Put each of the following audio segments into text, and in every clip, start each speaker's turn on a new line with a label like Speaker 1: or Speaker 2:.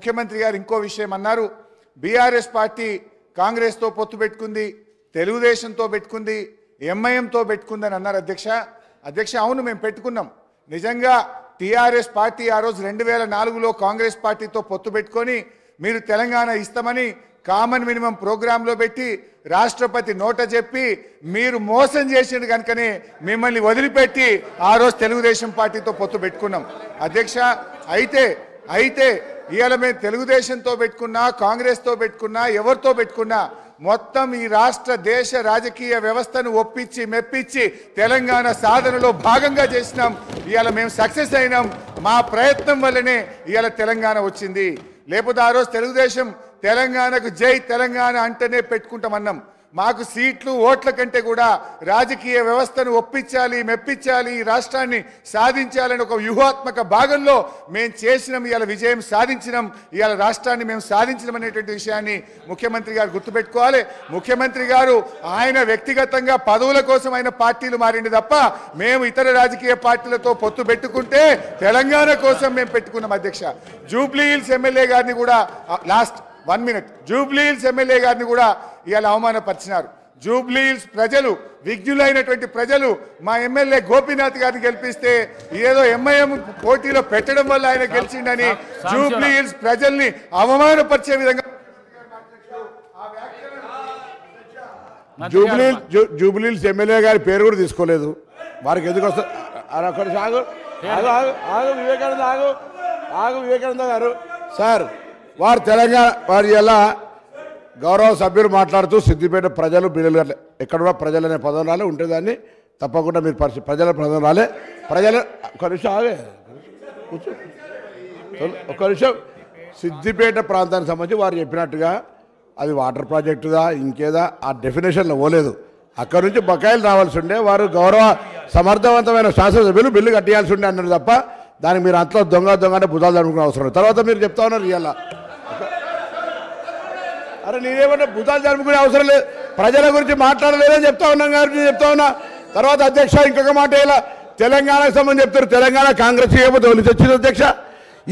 Speaker 1: ముఖ్యమంత్రి గారు ఇంకో విషయం అన్నారు, బీఆర్ఎస్ పార్టీ కాంగ్రెస్తో పొత్తు పెట్టుకుంది, తెలుగుదేశంతో పెట్టుకుంది, ఎంఐఎంతో పెట్టుకుందని అన్నారు అధ్యక్ష. అవును, మేము పెట్టుకున్నాం. నిజంగా టీఆర్ఎస్ పార్టీ ఆ రోజు 2004లో కాంగ్రెస్ పార్టీతో పొత్తు పెట్టుకొని మీరు తెలంగాణ ఇస్తామని కామన్ మినిమం ప్రోగ్రాంలో పెట్టి రాష్ట్రపతి నోట చెప్పి మీరు మోసం చేసిండు కనుకనే మిమ్మల్ని వదిలిపెట్టి ఆ రోజు తెలుగుదేశం పార్టీతో పొత్తు పెట్టుకున్నాం అధ్యక్ష. అయితే ఇవాళ మేము తెలుగుదేశంతో పెట్టుకున్నా, కాంగ్రెస్తో పెట్టుకున్నా, ఎవరితో పెట్టుకున్నా మొత్తం ఈ రాష్ట్ర దేశ రాజకీయ వ్యవస్థను ఒప్పించి మెప్పించి తెలంగాణ సాధనలో భాగంగా చేసినాం. ఇవాళ మేము సక్సెస్ అయినాం. మా ప్రయత్నం వల్లనే ఇవాళ తెలంగాణ వచ్చింది. లేకపోతే ఆ రోజు తెలుగుదేశం తెలంగాణకు జై తెలంగాణ అంటేనే పెట్టుకుంటామన్నాం. మాకు సీట్లు ఓట్ల కంటే కూడా రాజకీయ వ్యవస్థను ఒప్పించాలి, మెప్పించాలి, ఈ రాష్ట్రాన్ని సాధించాలని ఒక వ్యూహాత్మక భాగంలో మేము చేసినాం. ఇవాళ విజయం సాధించినాం. ఇవాళ రాష్ట్రాన్ని మేము సాధించడం అనేటువంటి విషయాన్ని ముఖ్యమంత్రి గారు గుర్తుపెట్టుకోవాలి. ముఖ్యమంత్రి గారు ఆయన వ్యక్తిగతంగా పదవుల కోసం ఆయన పార్టీలు మారింది తప్ప మేము ఇతర రాజకీయ పార్టీలతో పొత్తు పెట్టుకుంటే తెలంగాణ కోసం మేము పెట్టుకున్నాం అధ్యక్ష. జూబ్లీ హిల్స్ ఎమ్మెల్యే గారిని కూడా last 1 minute Jubilee hills MLA గారిని కూడా ఇవాళ అవమానపరిచినారు. జూబ్లీ హిల్స్ ప్రజలు, విజ్ఞులైనటువంటి ప్రజలు మా ఎమ్మెల్యే గోపీనాథ్ గారిని గెలిపిస్తే ఏదో ఎంఐఎం పోటీలో పెట్టడం వల్ల ఆయన గెలిచిండని జూబ్లీ హిల్స్ ప్రజల్ని అవమానపరిచే విధంగా
Speaker 2: జూబ్లీ హిల్స్ ఎమ్మెల్యే గారి పేరు కూడా తీసుకోలేదు. వారికి ఎందుకు వస్తారు? వివేకానంద గారు సార్, వారు తెలంగాణ వారి ఎలా గౌరవ సభ్యులు మాట్లాడుతూ సిద్దిపేట ప్రజలు బిల్లులు ఎక్కడున్నా ప్రజలు అనే పదం రాలే ఉంటేదాన్ని తప్పకుండా మీరు ప్రజల పదం రాలే. ప్రజల ఒక నిమిషం సిద్దిపేట ప్రాంతానికి సంబంధించి వారు చెప్పినట్టుగా అది వాటర్ ప్రాజెక్టుదా ఇంకేదా ఆ డెఫినేషన్లో పోలేదు. అక్కడి నుంచి బకాయిలు రావాల్సి ఉండే వారు గౌరవ సమర్థవంతమైన శాసనసభ్యులు బిల్లు కట్టేయాల్సి ఉండే అన్నారు తప్ప దానికి మీరు అంతలో దొంగ అంటే బుధాలు జరుపుకునే అవసరం. తర్వాత మీరు చెప్తా ఉన్నారు ఇవాళ, అరే నేనేమంటే బుధాలు జరుపుకునే అవసరం లేదు, ప్రజల గురించి మాట్లాడలేదని చెప్తా ఉన్నాం కాబట్టి చెప్తా ఉన్నా. తర్వాత అధ్యక్ష ఇంకొక మాట, ఇలా తెలంగాణకు సంబంధించి చెప్తారు, తెలంగాణ కాంగ్రెస్ చేయకపోతే వాళ్ళు తెచ్చింది అధ్యక్ష.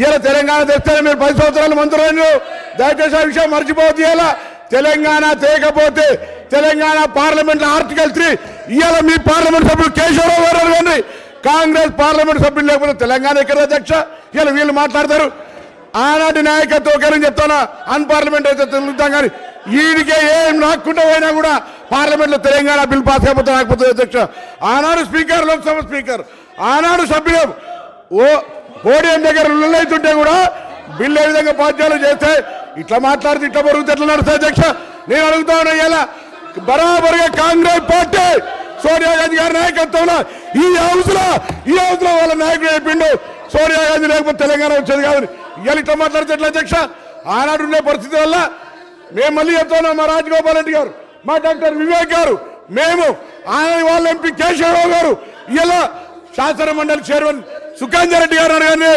Speaker 2: ఇలా తెలంగాణ తెస్తేనే మీరు 10 సంవత్సరాలు మంత్రులు, దయచేసి ఆ విషయం మర్చిపోవద్దు. ఇలా తెలంగాణ తేకపోతే తెలంగాణ పార్లమెంట్ ఆర్టికల్ 3 ఇవాళ మీ పార్లమెంట్ సభ్యులు కేశవరావు గారు కానీ కాంగ్రెస్ పార్లమెంట్ సభ్యులు లేకపోతే తెలంగాణ ఎక్కడ అధ్యక్ష? ఇలా వీళ్ళు మాట్లాడతారు. ఆనాటి నాయకత్వం ఒకరని చెప్తానా, అన్పార్లమెంట్ అయితే తెలుగుతాం కానీ వీడికే ఏం రాకుండా పోయినా కూడా పార్లమెంట్లో తెలంగాణ బిల్ పాస్ అయిపోతే రాకపోతుంది అధ్యక్ష. ఆనాడు స్పీకర్, లోక్సభ స్పీకర్, ఆనాడు సభ్యులు పోడియం దగ్గర లొల్లైతుంటే కూడా బిల్లు ఏ విధంగా పాస్ చేస్తే ఇట్లా మాట్లాడితే ఇట్లా బరుగుతే ఎట్లా నడుస్తుంది అధ్యక్ష? నేను అడుగుతా ఉన్నా, ఇలా బరాబరుగా కాంగ్రెస్ పార్టీ సోనియా గాంధీ గారి నాయకత్వంలో ఈ హౌస్ లో వాళ్ళ నాయకుడు చెప్పిండు సోనియా గాంధీ లేకపోతే తెలంగాణ వచ్చేది కాదు. ఇవాళ ఇట్లా మాట్లాడితే ఎట్లా అధ్యక్ష? ఆనాడు ఉండే పరిస్థితి వల్ల మేము మళ్ళీ చెప్తున్నాం, మా రాజగోపాల్ రెడ్డి గారు, మా డాక్టర్ వివేక్ గారు, మేము ఆనాడు వాళ్ళ ఎంపీ కేశవరావు గారు, ఇలా శాసన మండలి చైర్మన్ సుఖాంజరెడ్డి గారు కానీ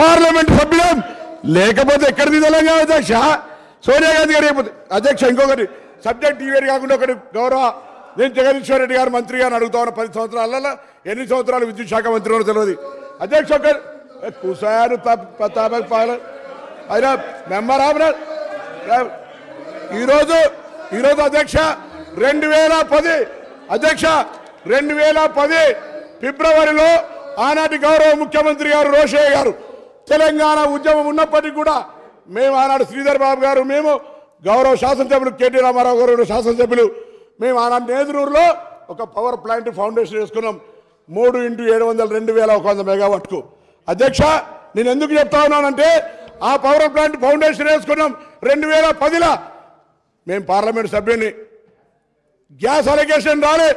Speaker 2: పార్లమెంట్ సభ్యులం లేకపోతే ఎక్కడిది తెలంగాణ అధ్యక్ష? సోనియా గాంధీ గారు లేకపోతే అధ్యక్ష. ఇంకొకటి సబ్జెక్ట్ ఈ వేరు కాకుండా ఒకటి గౌరవ నేను జగదీశ్వర్ రెడ్డి గారు మంత్రి గారు అడుగుతా ఉన్న 10 సంవత్సరాలలో ఎన్ని సంవత్సరాలు విద్యుత్ శాఖ మంత్రి గారు తెలియదు అధ్యక్ష. ఒకరు కుసారు అయినా మెంబర్ ఈరోజు అధ్యక్ష 2010 అధ్యక్ష 2010 ఫిబ్రవరిలో ఆనాటి గౌరవ ముఖ్యమంత్రి గారు రోషయ్య గారు తెలంగాణ ఉద్యమం ఉన్నప్పటికీ కూడా మేము ఆనాడు శ్రీధర్ బాబు గారు, మేము గౌరవ శాసనసభ్యులు కేటీ రామారావు గారు శాసనసభ్యులు, మేము ఆనాడు నేదురూరులో ఒక పవర్ ప్లాంట్ ఫౌండేషన్ వేసుకున్నాం 3x700 2100 మెగావాట్కు. అధ్యక్ష నేను ఎందుకు చెప్తా ఉన్నానంటే ఆ పవర్ ప్లాంట్ ఫౌండేషన్ వేసుకున్నాం 2010లో. మేము పార్లమెంట్ సభ్యుని గ్యాస్ అలొకేషన్ రాలే.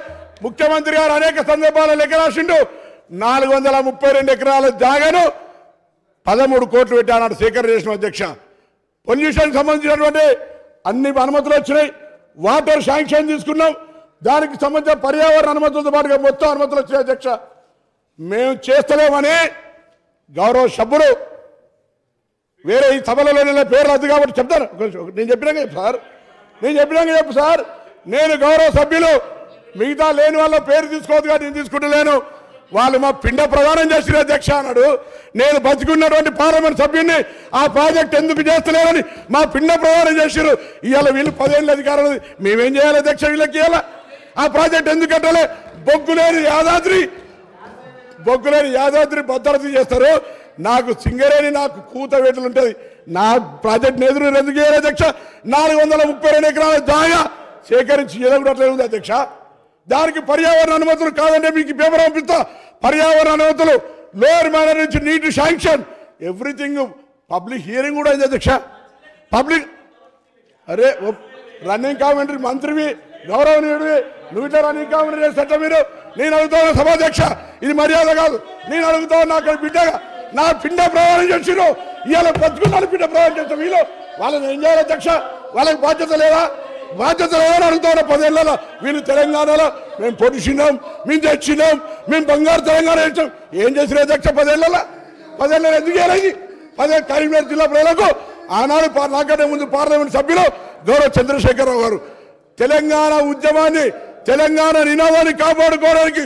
Speaker 2: ముఖ్యమంత్రి గారు అనేక సందర్భాల్లో లెక్క రాసిండు 432 ఎకరాల జాగాను 13 కోట్లు పెట్టి ఆనాడు సేకరణ చేసిన అధ్యక్ష. పొల్యూషన్ సంబంధించినటువంటి అన్ని అనుమతులు వచ్చినాయి, వాటర్ శాంక్షన్ తీసుకున్నాం, దానికి సంబంధించిన పర్యావరణ అనుమతులతో పాటుగా మొత్తం అనుమతులు వచ్చాయి అధ్యక్ష. మేము చేస్తలేమని గౌరవ సభ్యులు వేరే ఈ సభలలో పేర్లు వద్దు కాబట్టి చెప్తాను. నేను చెప్పినాక చెప్పు సార్. నేను గౌరవ సభ్యులు మిగతా లేని వాళ్ళ పేరు తీసుకోవద్దు కానీ నేను తీసుకుంటలేను. వాళ్ళు మా పిండ ప్రదానం చేసిన అధ్యక్ష అన్నాడు. నేను బతికున్నటువంటి పార్లమెంట్ సభ్యుడిని ఆ ప్రాజెక్ట్ ఎందుకు చేస్తలేరని మా పిండ ప్రదానం చేశారు. ఇవాళ వీళ్ళు 10 ఏళ్ళ అధికారులు, మేమేం చేయాలి అధ్యక్ష? వీళ్ళకి ఇవాళ ఆ ప్రాజెక్ట్ ఎందుకు కట్టాలి? బొగ్గులేని యాదాద్రి భద్రత చేస్తారు. నాకు సింగరేణి, నాకు కూతవేటలు ఉంటుంది. నా ప్రాజెక్ట్ ఎదురు ఎందుకు చేయాలి అధ్యక్ష? 432 ఎకరాల జాగా సేకరించి ఎదగట్లేదు ఉంది అధ్యక్ష. దానికి పర్యావరణ అనుమతులు కాదంటే మీకు పేపర్ పంపిస్తా. పర్యావరణ అనుమతులు, లోయర్ మైనర్ నుంచి నీటి శాంక్షన్, ఎవ్రీథింగ్ పబ్లిక్ హియరింగ్ కూడా అయింది అధ్యక్ష. పబ్లిక్ అరే రన్నింగ్ కామెంటరీ మంత్రివి, గౌరవనీయుడివి, నువ్వు ఇట్లా రన్నింగ్ కామెంటరీ చేసేట మీరు? నేను అడుగుతాను సభాధ్యక్ష, ఇది మర్యాద కాదు. నేను అడుగుతాను, నాకు బిడ్డగా నా పిండ ప్రయాణం చేసిరు, ఇవాళ బతుకున్నాను పిండ ప్రయాణం చేస్తాం. వీళ్ళు వాళ్ళని ఏం చేయాలి అధ్యక్ష? వాళ్ళకి బాధ్యత లేదా? బాధ్యత లేదని అడుగుతాను. 10 ఏళ్ళలో వీళ్ళు తెలంగాణలో మేము పొడిచినాం, మేము తెచ్చినాం, మేము బంగారు తెలంగాణ ఇచ్చాం. ఏం చేసిన అధ్యక్ష 10 ఏళ్ళలో? 10 ఏళ్ళలో ఎందుకు చేయాలి? 10 కరీంనగర్ జిల్లా ప్రజలకు ఆనాడు నాకంటే ముందు పార్లమెంట్ సభ్యులు గౌరవ చంద్రశేఖరరావు గారు తెలంగాణ ఉద్యమాన్ని, తెలంగాణ నినాదాన్ని కాపాడుకోవడానికి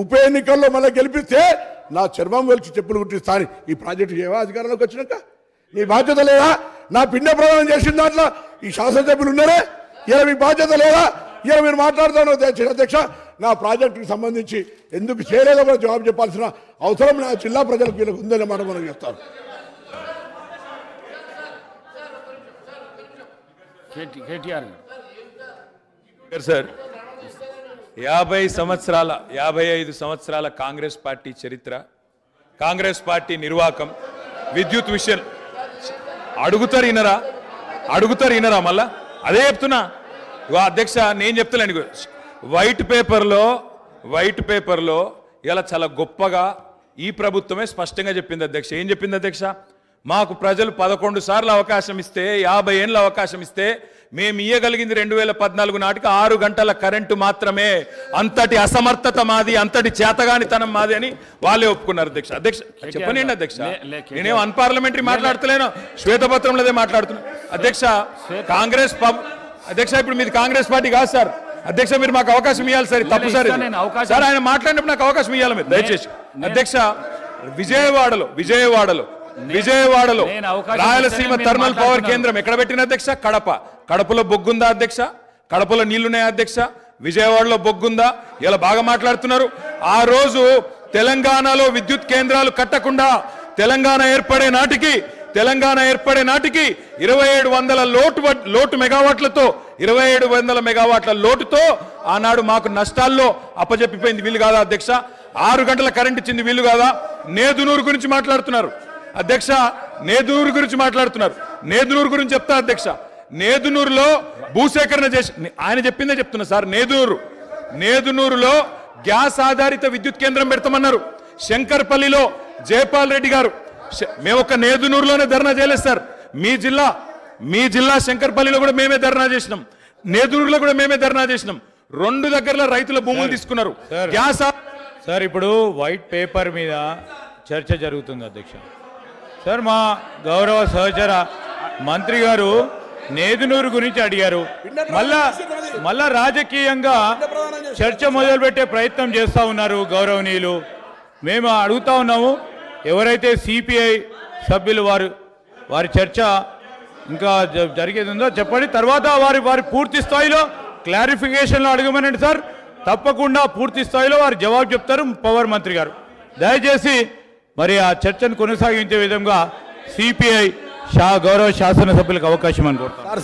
Speaker 2: ఉప ఎన్నికల్లో మళ్ళీ గెలిపిస్తే నా చర్మం వెలిచి చెప్పులు కుట్టిస్తాను. ఈ ప్రాజెక్టు చేయవా అధికారంలోకి వచ్చినాక? నీ బాధ్యత లేదా? నా పిండ ప్రదానం చేసిన దాంట్లో ఈ శాసనసభ్యులు ఉన్నారే, ఇలా మీ బాధ్యత లేదా? ఇలా మీరు మాట్లాడుతాను అధ్యక్ష. నా ప్రాజెక్టుకి సంబంధించి ఎందుకు చేయలేదో కూడా జవాబు చెప్పాల్సిన అవసరం నా జిల్లా ప్రజలకు వీళ్ళకి ఉందనే మాట మనం చెప్తాను.
Speaker 3: సార్ 55 సంవత్సరాల కాంగ్రెస్ పార్టీ చరిత్ర, కాంగ్రెస్ పార్టీ నిర్వాకం, విద్యుత్ విషయం అడుగుతారు ఇనరా మళ్ళా? అదే చెప్తున్నా అధ్యక్ష. నేను చెప్తాను, వైట్ పేపర్లో ఇలా చాలా గొప్పగా ఈ ప్రభుత్వమే స్పష్టంగా చెప్పింది అధ్యక్ష. ఏం చెప్పింది అధ్యక్ష? మాకు ప్రజలు 11 సార్లు అవకాశం ఇస్తే, 50 ఏళ్ళ అవకాశం ఇస్తే మేము ఇయ్యగలిగింది 2014 నాటికి 6 గంటల కరెంటు మాత్రమే. అంతటి అసమర్థత మాది, అంతటి చేతగానితనం మాది అని వాళ్ళే ఒప్పుకున్నారు అధ్యక్ష. చెప్పనండి అధ్యక్ష, నేనేం అన్పార్లమెంటరీ మాట్లాడతలేను, శ్వేతపత్రంలోదే మాట్లాడుతున్నా అధ్యక్ష. కాంగ్రెస్ అధ్యక్ష, ఇప్పుడు మీది కాంగ్రెస్ పార్టీ కాదు సార్ అధ్యక్ష. మీరు మాకు అవకాశం ఇవ్వాలి సార్, తప్పు సార్ సార్. ఆయన మాట్లాడినప్పుడు నాకు అవకాశం ఇవ్వాలి మీరు దయచేసి అధ్యక్ష. విజయవాడలో రాయలసీమ థర్మల్ పవర్ కేంద్రం ఎక్కడ పెట్టిన అధ్యక్ష? కడపలో బొగ్గుందా అధ్యక్ష? కడపలో నీళ్లున్నాయా అధ్యక్ష? విజయవాడలో బొగ్గుందా? ఇలా బాగా మాట్లాడుతున్నారు. ఆ రోజు తెలంగాణలో విద్యుత్ కేంద్రాలు కట్టకుండా తెలంగాణ ఏర్పడే నాటికి 2700 లోటు మెగావాట్లతో 2700 మెగావాట్ల లోటుతో ఆనాడు మాకు నష్టాల్లో అప్పజెప్పిపోయింది. వీళ్ళు కాదా అధ్యక్ష? 6 గంటల కరెంట్ ఇచ్చింది వీళ్ళు కాదా? నేదునూరు గురించి మాట్లాడుతున్నారు అధ్యక్ష. నేదునూరు గురించి చెప్తా అధ్యక్ష. నేదునూరులో భూసేకరణ చేసి, ఆయన చెప్పిందే చెప్తున్నా సార్. నేదునూరులో గ్యాస్ ఆధారిత విద్యుత్ కేంద్రం పెడతామన్నారు. శంకర్పల్లిలో జయపాల్ రెడ్డి గారు, మేము ఒక నేదునూరులోనే ధర్నా చేయలేదు సార్. మీ జిల్లా శంకర్పల్లిలో కూడా మేమే ధర్నా చేసినాం, నేదునూరులో కూడా మేమే ధర్నా చేసినాం. 2 దగ్గరలో రైతుల భూములు తీసుకున్నారు. గ్యాస్
Speaker 4: సార్ ఇప్పుడు వైట్ పేపర్ మీద చర్చ జరుగుతుంది అధ్యక్ష. సార్ మా గౌరవ సహచర మంత్రి గారు నేదునూరు గురించి అడిగారు. మళ్ళా రాజకీయంగా చర్చ మొదలుపెట్టే ప్రయత్నం చేస్తూ ఉన్నారు గౌరవనీయులు. మేము అడుగుతా ఉన్నాము, ఎవరైతే సిపిఐ సభ్యులు వారి చర్చ ఇంకా జరిగేది ఉందో చెప్పండి. తర్వాత వారి పూర్తి స్థాయిలో క్లారిఫికేషన్లో అడగమనండి సార్. తప్పకుండా పూర్తి స్థాయిలో వారు జవాబు చెప్తారు పవర్ మంత్రి గారు. దయచేసి మరి ఆ చర్చను కొనసాగించే విధంగా సిపిఐ గౌరవ శాసనసభ్యులకు అవకాశం అనుకుంటారు.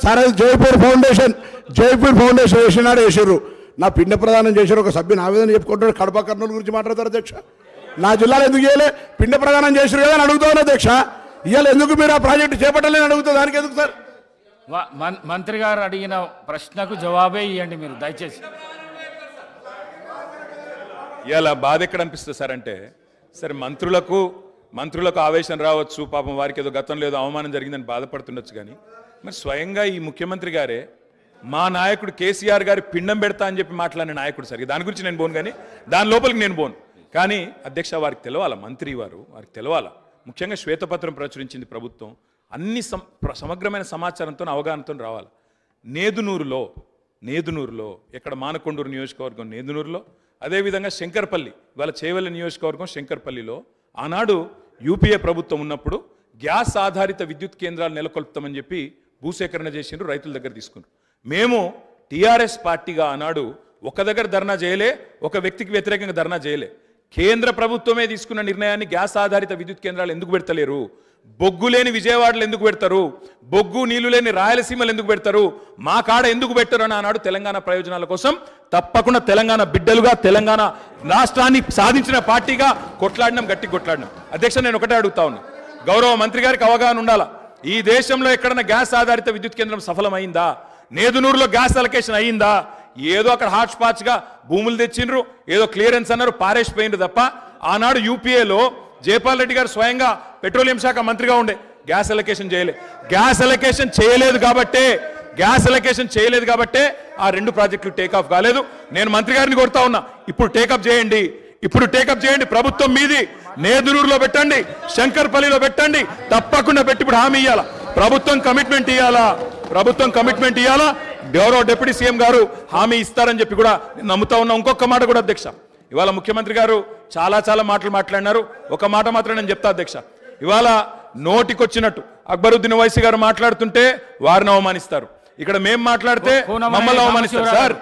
Speaker 2: సార్ అది జైపూర్ ఫౌండేషన్ వేసినాడు, వేసారు. నా పిండ ప్రదానం చేశారు. ఒక సభ్యుని ఆవేదన చెప్పుకుంటాడు. కడప కర్నూలు గురించి మాట్లాడతారు అధ్యక్ష. నా జిల్లాలో ఎందుకు చేయలే? పిండ ప్రదానం చేశారు కదా అని అడుగుతాను అధ్యక్ష. ఇవాళ ఎందుకు మీరు ఆ ప్రాజెక్టు చేపట్టలేని అడుగుతా, దానికి ఎందుకు సార్?
Speaker 5: మంత్రి గారు అడిగిన ప్రశ్నకు జవాబే ఇవ్వండి మీరు దయచేసి.
Speaker 3: ఇలా బాధ ఎక్కడ అనిపిస్తుంది సార్ అంటే, సరే మంత్రులకు ఆవేశం రావచ్చు, పాపం వారికి ఏదో గతంలో ఏదో అవమానం జరిగిందని బాధపడుతుండొచ్చు. కానీ మరి స్వయంగా ఈ ముఖ్యమంత్రి గారే మా నాయకుడు కేసీఆర్ గారి పిండం పెడతా అని చెప్పి మాట్లాడిన నాయకుడు సార్. దాని గురించి నేను పోను, కానీ దాని లోపలికి నేను పోను. కానీ అధ్యక్ష, వారికి తెలవాలా, మంత్రి వారికి తెలవాలా. ముఖ్యంగా శ్వేతపత్రం ప్రచురించింది ప్రభుత్వం, అన్ని సమగ్రమైన సమాచారంతో అవగాహనతో రావాలి. నేదునూరులో ఎక్కడ మానకొండూరు నియోజకవర్గం నేదునూరులో అదేవిధంగా శంకర్పల్లి, ఇవాళ చేవెళ్ల నియోజకవర్గం శంకర్పల్లిలో ఆనాడు యూపీఏ ప్రభుత్వం ఉన్నప్పుడు గ్యాస్ ఆధారిత విద్యుత్ కేంద్రాలు నెలకొల్పుతామని చెప్పి భూసేకరణ చేసిండ్రు, రైతుల దగ్గర తీసుకున్నారు. మేము టీఆర్ఎస్ పార్టీగా ఆనాడు ఒక దగ్గర ధర్నా చేయలే, ఒక వ్యక్తికి వ్యతిరేకంగా ధర్నా చేయలే. కేంద్ర ప్రభుత్వమే తీసుకున్న నిర్ణయాన్ని గ్యాస్ ఆధారిత విద్యుత్ కేంద్రాలు ఎందుకు పెడతలేరు, బొగ్గు లేని విజయవాడలో ఎందుకు పెడతారు, బొగ్గు నీళ్లు లేని రాయలసీమలు ఎందుకు పెడతారు, మా కాడ ఎందుకు పెట్టరు అని ఆనాడు తెలంగాణ ప్రయోజనాల కోసం తప్పకుండా తెలంగాణ బిడ్డలుగా తెలంగాణ రాష్ట్రాన్ని సాధించిన పార్టీగా కొట్లాడినాం, గట్టి కొట్లాడినాం. అధ్యక్ష, నేను ఒకటే అడుగుతా ఉన్నా, గౌరవ మంత్రి గారికి అవగాహన ఉండాలా. ఈ దేశంలో ఎక్కడన్నా గ్యాస్ ఆధారిత విద్యుత్ కేంద్రం సఫలమైందా? నేదునూరులో గ్యాస్ అలొకేషన్ అయ్యిందా? ఏదో అక్కడ హాట్ స్పాట్స్గా భూములు తెచ్చిండ్రు, ఏదో క్లియరెన్స్ అన్నారు, పారేసిపోయిండ్రు తప్ప ఆనాడు యూపీఏలో జైపాల్ రెడ్డి గారు స్వయంగా పెట్రోలియం శాఖ మంత్రిగా ఉండే గ్యాస్ అలొకేషన్ చేయలే. గ్యాస్ అలొకేషన్ చేయలేదు కాబట్టే ఆ 2 ప్రాజెక్టులు టేకాఫ్ కాలేదు. నేను మంత్రి గారిని కోరుతా ఉన్నా, ఇప్పుడు టేకప్ చేయండి, ప్రభుత్వం మీది. నేదునూరులో పెట్టండి, శంకర్పల్లిలో పెట్టండి, తప్పకుండా పెట్టి ఇప్పుడు హామీ ఇవ్వాలా, ప్రభుత్వం కమిట్మెంట్ ఇవ్వాలా. గౌరవ డిప్యూటీ సీఎం గారు హామీ ఇస్తారని చెప్పి కూడా నేను నమ్ముతా ఉన్నా. ఇంకొక మాట కూడా అధ్యక్ష, ఇవాళ ముఖ్యమంత్రి గారు చాలా మాటలు మాట్లాడినారు. ఒక మాట మాత్రం నేను చెప్తా అధ్యక్ష, ఇవాళ నోటికొచ్చినట్టు అక్బరుద్దీన్ ఓవైసీ గారు మాట్లాడుతుంటే వారిని అవమానిస్తారు, ఇక్కడ మేము మాట్లాడితే మమ్మల్ని అవమానిస్తారు సార్.